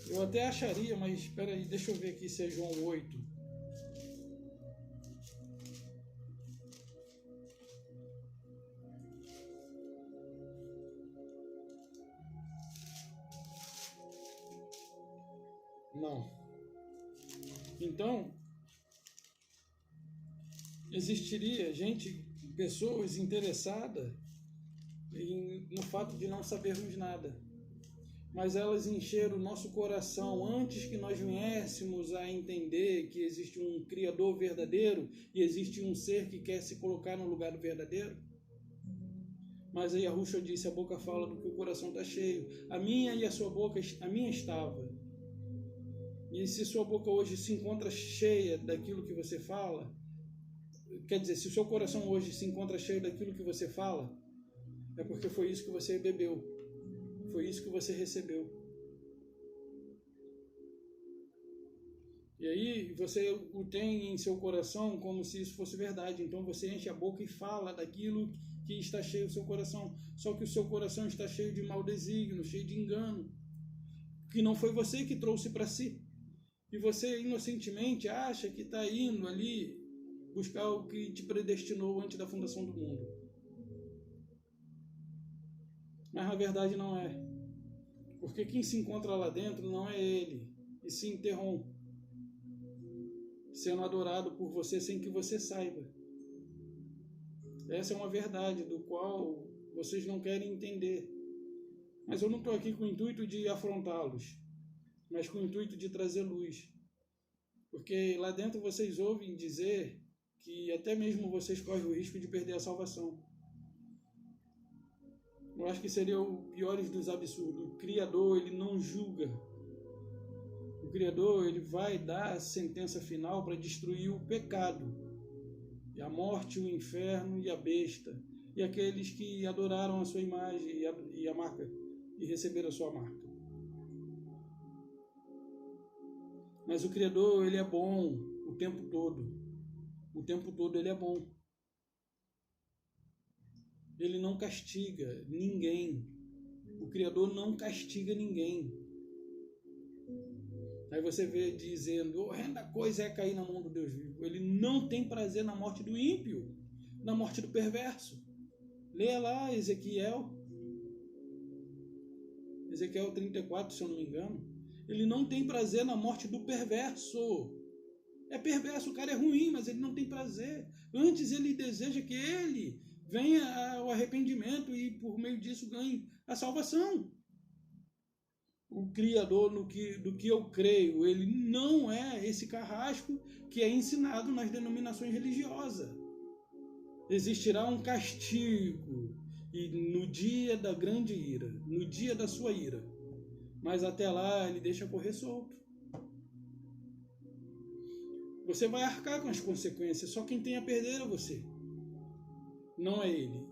Eu até acharia, mas espera aí, deixa eu ver aqui se é João 8. Não. Então, existiria pessoas interessadas no fato de não sabermos nada. Mas elas encheram o nosso coração antes que nós viéssemos a entender que existe um Criador verdadeiro e existe um ser que quer se colocar no lugar do verdadeiro. Mas aí Yahushua disse, a boca fala do que o coração está cheio. A minha e a sua boca, a minha estava. E se sua boca hoje se encontra cheia daquilo que você fala, quer dizer, se o seu coração hoje se encontra cheio daquilo que você fala, é porque foi isso que você bebeu, foi isso que você recebeu. E aí você o tem em seu coração como se isso fosse verdade. Então você enche a boca e fala daquilo que está cheio do seu coração. Só que o seu coração está cheio de mau desígnio, cheio de engano, que não foi você que trouxe para si. E você inocentemente acha que está indo ali buscar o que te predestinou antes da fundação do mundo. Mas na verdade não é. Porque quem se encontra lá dentro não é ele, e se interrompe, sendo adorado por você sem que você saiba. Essa é uma verdade do qual vocês não querem entender. Mas eu não estou aqui com o intuito de afrontá-los, mas com o intuito de trazer luz. Porque lá dentro vocês ouvem dizer que até mesmo vocês correm o risco de perder a salvação. Eu acho que seria o pior dos absurdos. O Criador, ele não julga. O Criador, ele vai dar a sentença final para destruir o pecado. e a morte, o inferno e a besta, e aqueles que adoraram a sua imagem e a marca, e receberam a sua marca. Mas o Criador, ele é bom o tempo todo. O tempo todo ele é bom. Ele não castiga ninguém. O Criador não castiga ninguém. Aí você vê dizendo, horrenda coisa é cair na mão do Deus vivo. Ele não tem prazer na morte do ímpio, na morte do perverso. Leia lá Ezequiel 34, se eu não me engano. Ele não tem prazer na morte do perverso. É perverso, o cara é ruim, mas ele não tem prazer. Antes ele deseja que ele venha ao arrependimento e por meio disso ganhe a salvação. O Criador, do que eu creio, ele não é esse carrasco que é ensinado nas denominações religiosas. Existirá um castigo e no dia da grande ira, no dia da sua ira. Mas até lá ele deixa correr solto. Você vai arcar com as consequências, só quem tem a perder é você. Não é ele.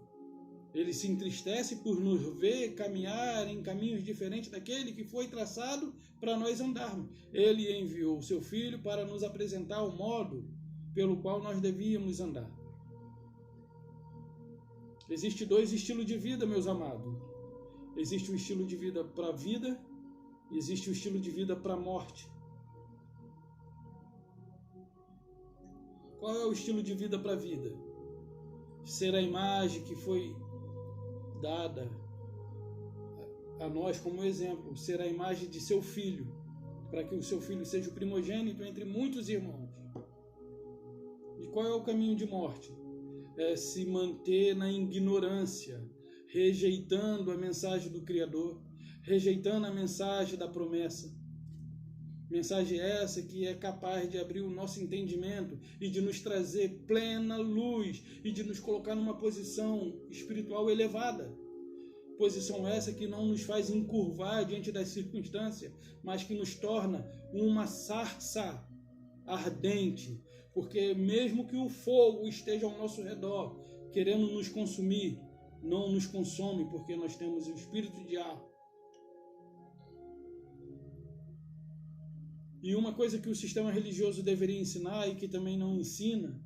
Ele se entristece por nos ver caminhar em caminhos diferentes daquele que foi traçado para nós andarmos. Ele enviou o seu Filho para nos apresentar o modo pelo qual nós devíamos andar. Existem dois estilos de vida, meus amados. Existe o estilo de vida para a vida e existe o estilo de vida para a morte. Qual é o estilo de vida para a vida? Ser a imagem que foi dada a nós como exemplo, ser a imagem de seu filho, para que o seu filho seja o primogênito entre muitos irmãos. E qual é o caminho de morte? É se manter na ignorância, rejeitando a mensagem do Criador, rejeitando a mensagem da promessa. Mensagem essa que é capaz de abrir o nosso entendimento e de nos trazer plena luz e de nos colocar numa posição espiritual elevada. Posição essa que não nos faz encurvar diante das circunstâncias, mas que nos torna uma sarça ardente. Porque mesmo que o fogo esteja ao nosso redor, querendo nos consumir, não nos consome, porque nós temos o espírito de ar. E uma coisa que o sistema religioso deveria ensinar e que também não ensina,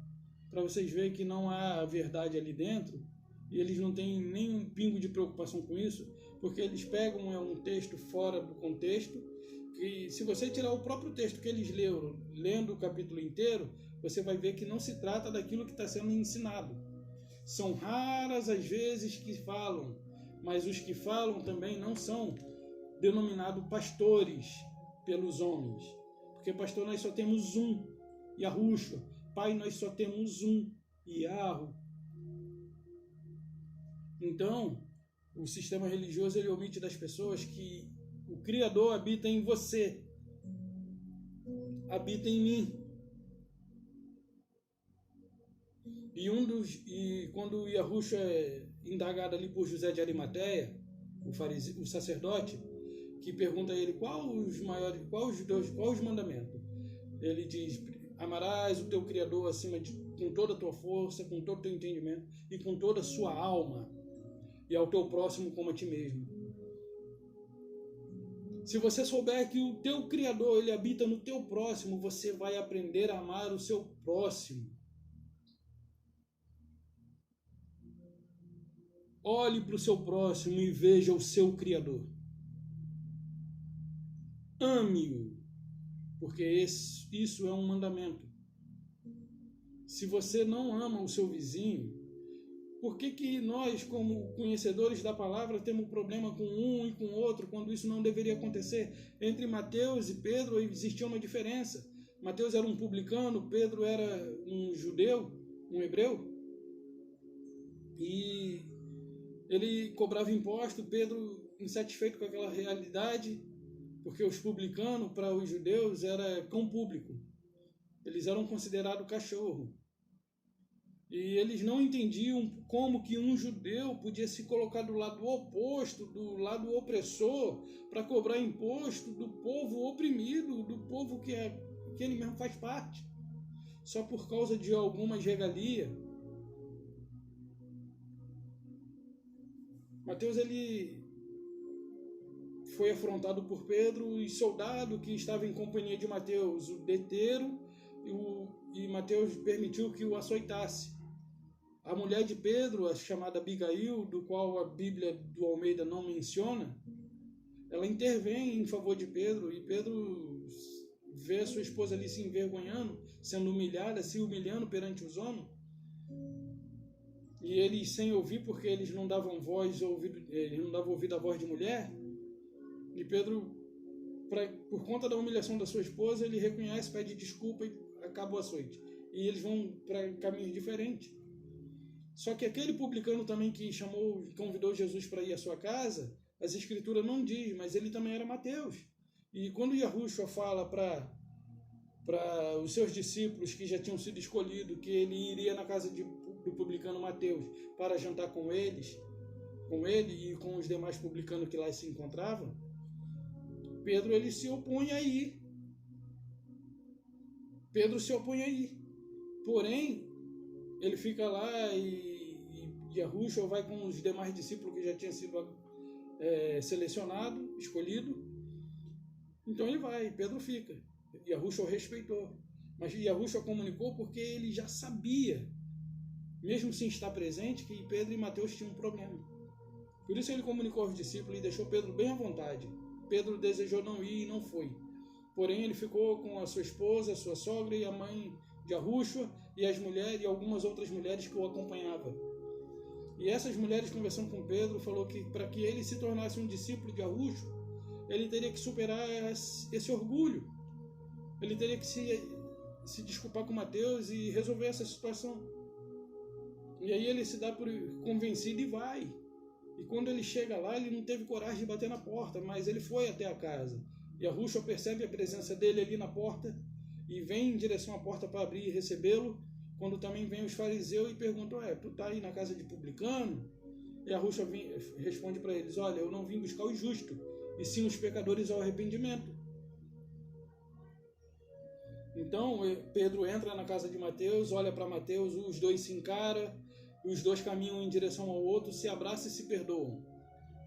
para vocês verem que não há verdade ali dentro, e eles não têm nem um pingo de preocupação com isso, porque eles pegam um texto fora do contexto, e se você tirar o próprio texto que eles leram, lendo o capítulo inteiro, você vai ver que não se trata daquilo que está sendo ensinado. São raras as vezes que falam, mas os que falam também não são denominados pastores pelos homens. Porque pastor nós só temos um, Yahushua. Pai nós só temos um, Yahweh. Então, o sistema religioso ele omite das pessoas que o Criador habita em você, habita em mim. E quando Yahushua é indagado ali por José de Arimateia, o sacerdote, que pergunta a ele qual os mandamentos. Ele diz: amarás o teu Criador com toda a tua força, com todo o teu entendimento e com toda a sua alma, e ao teu próximo como a ti mesmo. Se você souber que o teu Criador ele habita no teu próximo, você vai aprender a amar o seu próximo. Olhe para o seu próximo e veja o seu Criador. Ame-o, porque isso é um mandamento. Se você não ama o seu vizinho, por que nós, como conhecedores da palavra, temos problema com um e com o outro, quando isso não deveria acontecer? Entre Mateus e Pedro existia uma diferença. Mateus era um publicano, Pedro era um judeu, um hebreu, e ele cobrava imposto. Pedro, insatisfeito com aquela realidade, porque os publicanos, para os judeus, era cão público. Eles eram considerados cachorro. E eles não entendiam como que um judeu podia se colocar do lado oposto, do lado opressor, para cobrar imposto do povo oprimido, do povo que ele mesmo faz parte. só por causa de algumas regalias. Mateus, ele foi afrontado por Pedro, e soldado que estava em companhia de Mateus o deteram, e Mateus permitiu que o açoitasse. A mulher de Pedro, a chamada Abigail, do qual a Bíblia do Almeida não menciona, ela intervém em favor de Pedro, e Pedro vê a sua esposa ali se envergonhando, sendo humilhada, se humilhando perante os homens, e eles sem ouvir, porque eles não davam ouvido à voz de mulher. E Pedro, por conta da humilhação da sua esposa, ele reconhece, pede desculpa e acaba o açoite. E eles vão para caminhos diferentes. Só que aquele publicano também que convidou Jesus para ir à sua casa, as escrituras não diz, mas ele também era Mateus. E quando Yahushua fala para os seus discípulos que já tinham sido escolhidos, que ele iria na casa do publicano Mateus para jantar com ele e com os demais publicanos que lá se encontravam, Pedro ele se opõe a ir. Pedro se opõe a ir. Porém, ele fica lá e Yahushua vai com os demais discípulos que já tinham sido selecionado, escolhido. Então ele vai, Pedro fica. Yahushua respeitou. Mas Yahushua comunicou porque ele já sabia, mesmo sem estar presente, que Pedro e Mateus tinham um problema. Por isso ele comunicou aos discípulos e deixou Pedro bem à vontade. Pedro desejou não ir e não foi. Porém, ele ficou com a sua esposa, a sua sogra e a mãe de Yahushua e as mulheres e algumas outras mulheres que o acompanhavam. E essas mulheres, conversando com Pedro, falou que para que ele se tornasse um discípulo de Yahushua, ele teria que superar esse orgulho. Ele teria que se desculpar com Mateus e resolver essa situação. E aí ele se dá por convencido e vai. E quando ele chega lá, ele não teve coragem de bater na porta, mas ele foi até a casa. E Yahushua percebe a presença dele ali na porta e vem em direção à porta para abrir e recebê-lo, quando também vem os fariseus e perguntam, tu tá aí na casa de publicano? E Yahushua responde para eles, olha, eu não vim buscar o justo, e sim os pecadores ao arrependimento. Então, Pedro entra na casa de Mateus, olha para Mateus, os dois se encaram, os dois caminham em direção ao outro, se abraçam e se perdoam.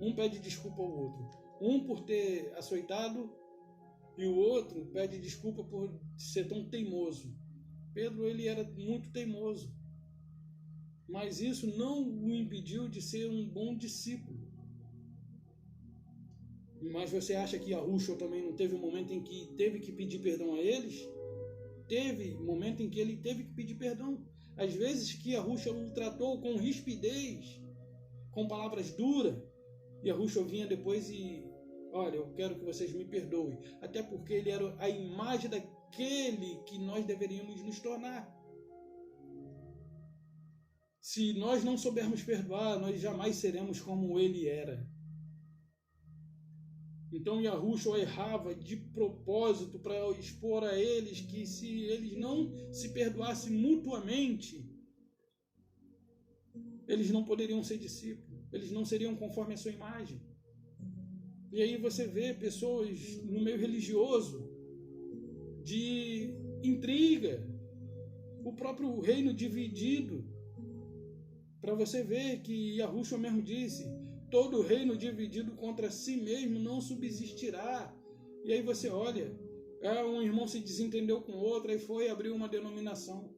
Um pede desculpa ao outro. Um por ter açoitado e o outro pede desculpa por ser tão teimoso. Pedro, ele era muito teimoso. Mas isso não o impediu de ser um bom discípulo. Mas você acha que Yahushua também não teve um momento em que teve que pedir perdão a eles? Teve momento em que ele teve que pedir perdão. Às vezes que Yahushua o tratou com rispidez, com palavras duras, Yahushua vinha depois e, olha, eu quero que vocês me perdoem. Até porque ele era a imagem daquele que nós deveríamos nos tornar. Se nós não soubermos perdoar, nós jamais seremos como ele era. Então Yahushua errava de propósito para expor a eles que se eles não se perdoassem mutuamente, eles não poderiam ser discípulos, eles não seriam conforme a sua imagem. E aí você vê pessoas no meio religioso de intriga, o próprio reino dividido, para você ver que Yahushua mesmo disse, todo reino dividido contra si mesmo não subsistirá. E aí você olha, um irmão se desentendeu com outro e foi abrir uma denominação.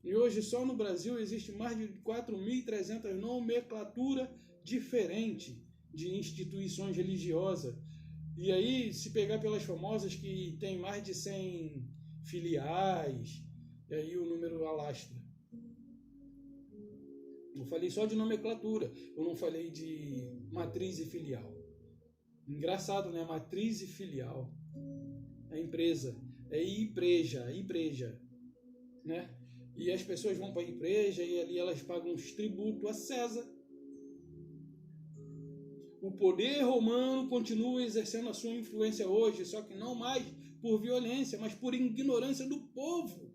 E hoje só no Brasil existe mais de 4.300 nomenclaturas diferentes de instituições religiosas. E aí, se pegar pelas famosas que tem mais de 100 filiais, e aí o número alastra. Eu falei só de nomenclatura, eu não falei de matriz e filial. Engraçado, né? Matriz e filial. É empresa, é igreja, né? E as pessoas vão para a igreja e ali elas pagam os tributos a César. O poder romano continua exercendo a sua influência hoje, só que não mais por violência, mas por ignorância do povo.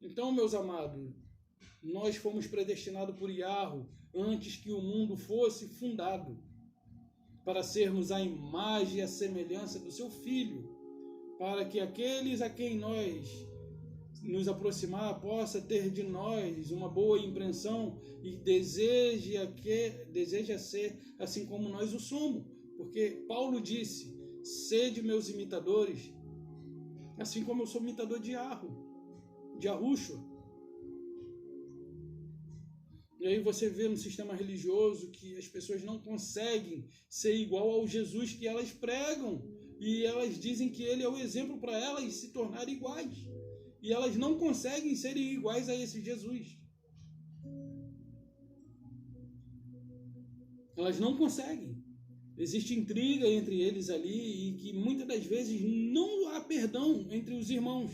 Então, meus amados, nós fomos predestinados por Yahweh antes que o mundo fosse fundado, para sermos a imagem e a semelhança do seu Filho, para que aqueles a quem nós nos aproximar possa ter de nós uma boa impressão e deseja ser assim como nós o somos. Porque Paulo disse, sede meus imitadores, assim como eu sou imitador de Yahushua. E aí você vê no sistema religioso que as pessoas não conseguem ser igual ao Jesus que elas pregam. E elas dizem que ele é o exemplo para elas se tornarem iguais. E elas não conseguem ser iguais a esse Jesus. Elas não conseguem. Existe intriga entre eles ali e que muitas das vezes não há perdão entre os irmãos.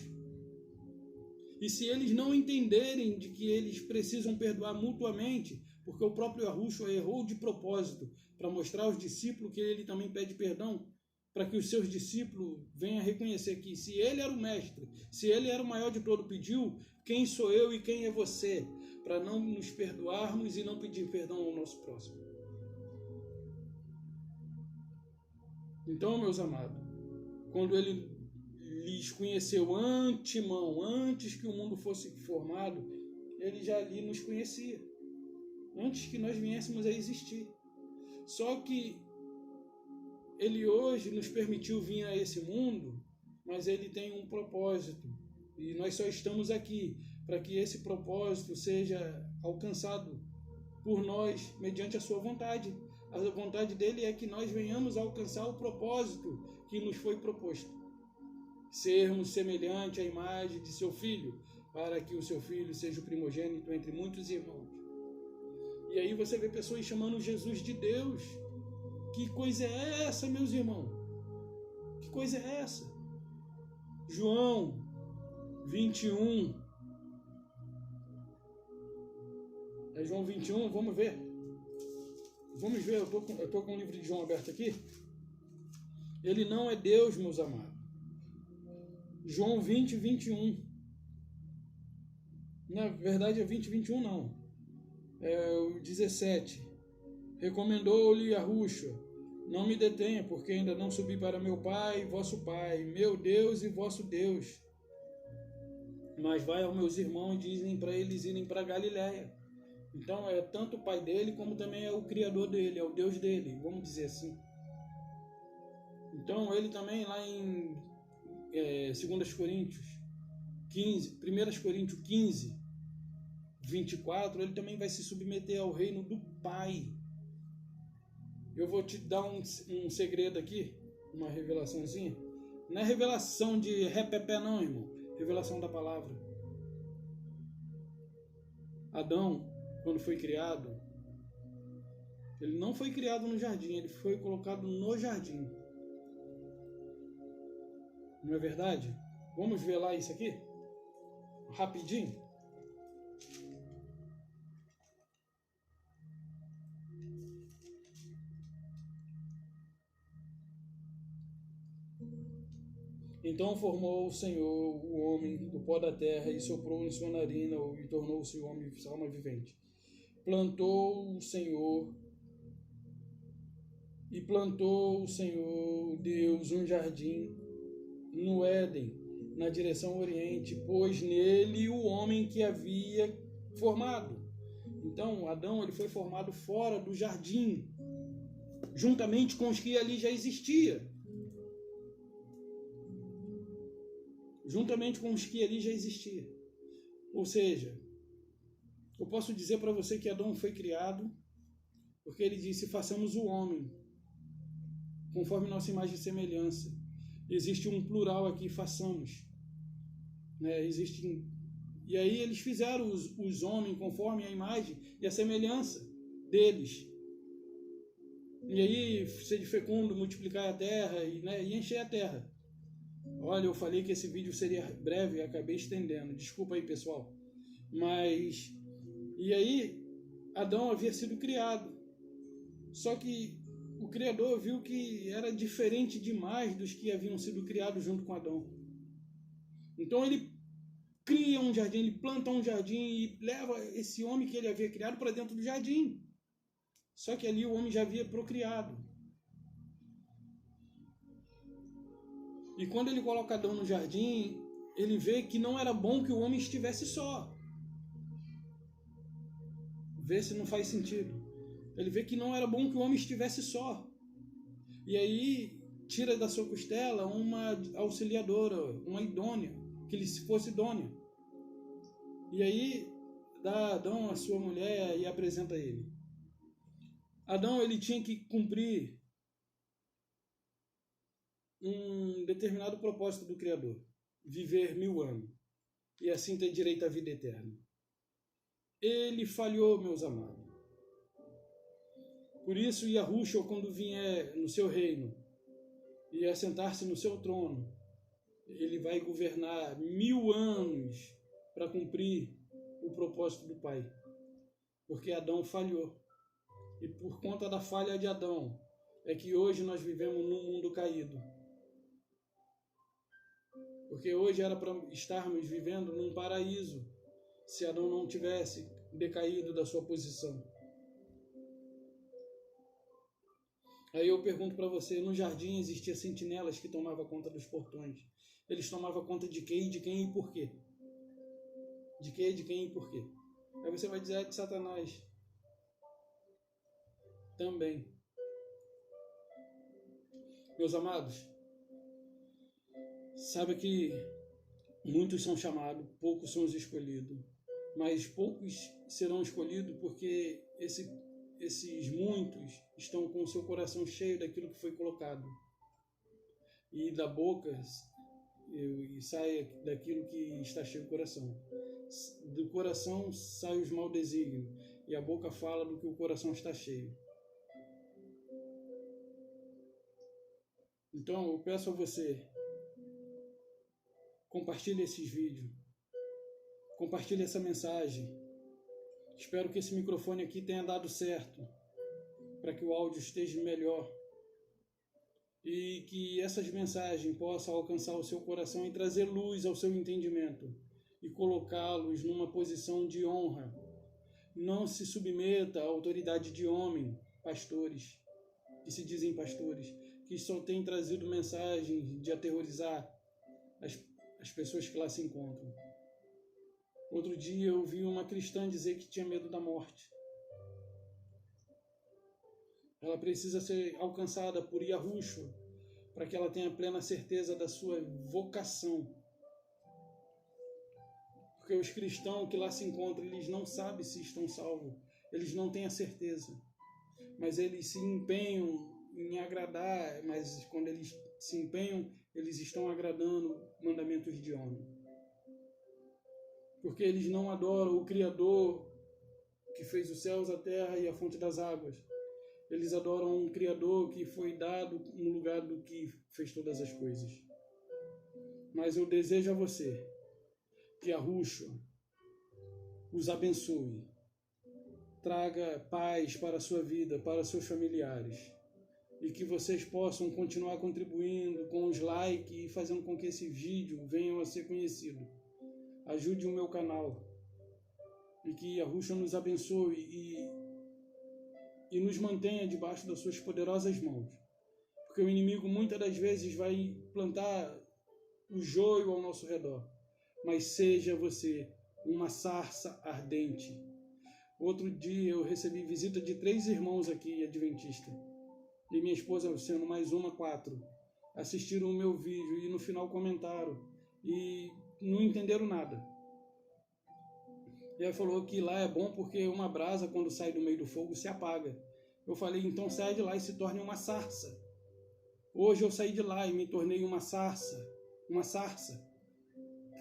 E se eles não entenderem de que eles precisam perdoar mutuamente, porque o próprio Yahushua errou de propósito para mostrar aos discípulos que ele também pede perdão, para que os seus discípulos venham a reconhecer que se ele era o mestre, se ele era o maior de todo, pediu, quem sou eu e quem é você, para não nos perdoarmos e não pedir perdão ao nosso próximo. Então, meus amados, quando ele lhes conheceu antemão, antes que o mundo fosse formado, ele já ali nos conhecia, antes que nós viéssemos a existir. Só que ele hoje nos permitiu vir a esse mundo, mas ele tem um propósito, e nós só estamos aqui para que esse propósito seja alcançado por nós, mediante a sua vontade. A vontade dele é que nós venhamos a alcançar o propósito que nos foi proposto. Sermos semelhante à imagem de seu filho, para que o seu filho seja o primogênito entre muitos irmãos. E aí você vê pessoas chamando Jesus de Deus. Que coisa é essa, meus irmãos? Que coisa é essa? João 21. É João 21, vamos ver. Vamos ver, eu tô com o livro de João aberto aqui. Ele não é Deus, meus amados. João 20, 21. Na verdade é 20, 21 não. É o 17. Recomendou-lhe Yahushua: não me detenha, porque ainda não subi para meu Pai, vosso Pai, meu Deus e vosso Deus. Mas vai aos meus irmãos e dizem para eles irem para Galiléia. Então é tanto o Pai dele, como também é o Criador dele, é o Deus dele, vamos dizer assim. Então ele também lá em 2 Coríntios 15, 1 Coríntios 15, 24, ele também vai se submeter ao reino do Pai. Eu vou te dar um segredo aqui, uma revelaçãozinha. Não é revelação de repepé não, irmão. Revelação da palavra. Adão, quando foi criado, ele não foi criado no jardim, ele foi colocado no jardim. Não é verdade? Vamos ver lá isso aqui? Rapidinho. Então formou o Senhor o homem do pó da terra e soprou em sua narina e tornou-se o homem alma vivente. Plantou o Senhor Deus um jardim no Éden, na direção oriente, pôs nele o homem que havia formado. Então Adão ele foi formado fora do jardim, juntamente com os que ali já existiam. Juntamente com os que ali já existiam. Ou seja, eu posso dizer para você que Adão foi criado porque ele disse: façamos o homem conforme nossa imagem e semelhança. Existe um plural aqui, façamos. E aí eles fizeram os homens conforme a imagem e a semelhança deles. E aí ser fecundo, multiplicar a terra e encher a terra. Olha, eu falei que esse vídeo seria breve e acabei estendendo. Desculpa aí, pessoal. Mas, e aí, Adão havia sido criado. Só que o Criador viu que era diferente demais dos que haviam sido criados junto com Adão. Então ele cria um jardim, ele planta um jardim e leva esse homem que ele havia criado para dentro do jardim. Só que ali o homem já havia procriado. E quando ele coloca Adão no jardim, ele vê que não era bom que o homem estivesse só. Vê se não faz sentido. Ele vê que não era bom que o homem estivesse só. E aí tira da sua costela uma auxiliadora, uma idônea, que lhe fosse idônea. E aí dá Adão a sua mulher e apresenta ele. Adão, ele tinha que cumprir um determinado propósito do Criador: viver 1000 anos e assim ter direito à vida eterna. Ele falhou, meus amados. Por isso, Yahushua, quando vier no seu reino e assentar-se no seu trono, ele vai governar 1000 anos para cumprir o propósito do Pai, porque Adão falhou. E por conta da falha de Adão é que hoje nós vivemos num mundo caído. Porque hoje era para estarmos vivendo num paraíso, se Adão não tivesse decaído da sua posição. Aí eu pergunto para você, no jardim existia sentinelas que tomavam conta dos portões. Eles tomavam conta de quem, de quem e por quê? De quê, de quem e por quê? Aí você vai dizer, de Satanás. Também. Meus amados, sabe que muitos são chamados, poucos são os escolhidos. Mas poucos serão escolhidos porque esses muitos estão com o seu coração cheio daquilo que foi colocado. E da boca e sai daquilo que está cheio do coração. Do coração saem os maus desígnios e a boca fala do que o coração está cheio. Então eu peço a você, compartilhe esses vídeos, compartilhe essa mensagem. Espero que esse microfone aqui tenha dado certo, para que o áudio esteja melhor e que essas mensagens possam alcançar o seu coração e trazer luz ao seu entendimento e colocá-los numa posição de honra. Não se submeta à autoridade de homem, pastores, que se dizem pastores, que só têm trazido mensagens de aterrorizar as pessoas que lá se encontram. Outro dia eu vi uma cristã dizer que tinha medo da morte. Ela precisa ser alcançada por Yahushua para que ela tenha plena certeza da sua vocação. Porque os cristãos que lá se encontram, eles não sabem se estão salvos. Eles não têm a certeza. Mas eles se empenham em agradar, mas quando eles se empenham, eles estão agradando mandamentos de homem. Porque eles não adoram o Criador que fez os céus, a terra e a fonte das águas. Eles adoram um Criador que foi dado no lugar do que fez todas as coisas. Mas eu desejo a você que Yahushua os abençoe, traga paz para a sua vida, para seus familiares, e que vocês possam continuar contribuindo com os likes e fazendo com que esse vídeo venha a ser conhecido. Ajude o meu canal e que Yahushua nos abençoe e nos mantenha debaixo das suas poderosas mãos, porque o inimigo muitas das vezes vai plantar o joio ao nosso redor, mas seja você uma sarça ardente. Outro dia eu recebi visita de 3 irmãos aqui adventistas e minha esposa, sendo mais uma, 4, assistiram o meu vídeo e no final comentaram e não entenderam nada. E ela falou que lá é bom porque uma brasa, quando sai do meio do fogo, se apaga. Eu falei, então sai de lá e se torne uma sarça. Hoje eu saí de lá e me tornei uma sarça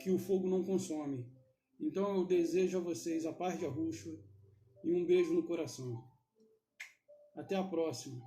que o fogo não consome. Então eu desejo a vocês a paz de Yahushua e um beijo no coração. Até a próxima.